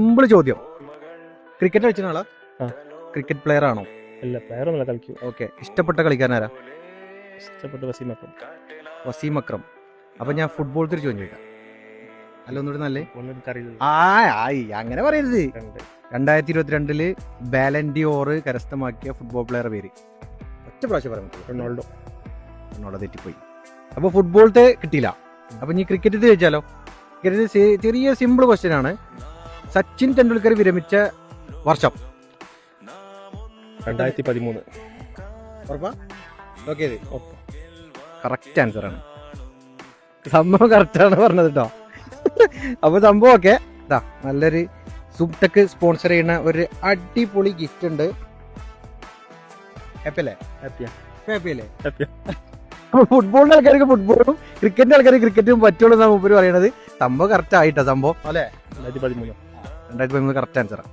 Simple ചോദ്യം, cricket കളിച്ച ആളാ? ക്രിക്കറ്റ് പ്ലെയർ ആണോ? അല്ല, പ്ലെയർ ഒന്നുമില്ല, കളിക്കും. ഓക്കെ. ഇഷ്ടപ്പെട്ട കളിക്കാരനാരാ? ഇഷ്ടപ്പെട്ട വസീം അക്രം. വസീം അക്രം. അപ്പൊ ഞാൻ ഫുട്ബോളത്തെ ഒരു ചോദ്യം ചോദിക്കാം. അല്ല, ഒന്നുകൂടി നല്ലേ. അങ്ങനെ പറയരുത്. 2022 ബാലൻഡിയോർ കരസ്ഥമാക്കിയ ഫുട്ബോൾ പ്ലെയർ പേര് ഒറ്റ പ്രാവശ്യം പറയാൻ പറ്റും. റൊണാൾഡോ. റൊണാൾഡോ തെറ്റിപ്പോയി. അപ്പൊ ഫുട്ബോളത്തെ കിട്ടിയില്ല. അപ്പൊ നീ ക്രിക്കറ്റ് ചോദിച്ചാലോ? ക്രിക്കറ്റ് ചെറിയ സിമ്പിൾ ക്വസ്റ്റ്യൻ ആണ്. സച്ചിൻ ടെണ്ടുൽക്കർ വിരമിച്ച വർഷം 2013. കറക്റ്റ് ആൻസർ ആണ്. സംഭവം കറക്റ്റാണ് പറഞ്ഞത് കേട്ടോ. അപ്പൊ സംഭവം ഒക്കെ നല്ലൊരു സുബ്ടെക് സ്പോൺസർ ചെയ്യുന്ന ഒരു അടിപൊളി ഗിഫ്റ്റ് ഉണ്ട്. ഹാപ്പി അല്ലേ? അപ്പൊ ഫുട്ബോളിന്റെ ആൾക്കാർക്ക് ഫുട്ബോളും ക്രിക്കറ്റിന്റെ ആൾക്കാർക്ക് ക്രിക്കറ്റും പറ്റുള്ളൂ എന്നാണ് മൂപ്പര് പറയണത്. സംഭവം കറക്റ്റ് ആയിട്ടാ സംഭവം അല്ലേ? 2013 2013 കറക്റ്റ് ആൻസറാണ്.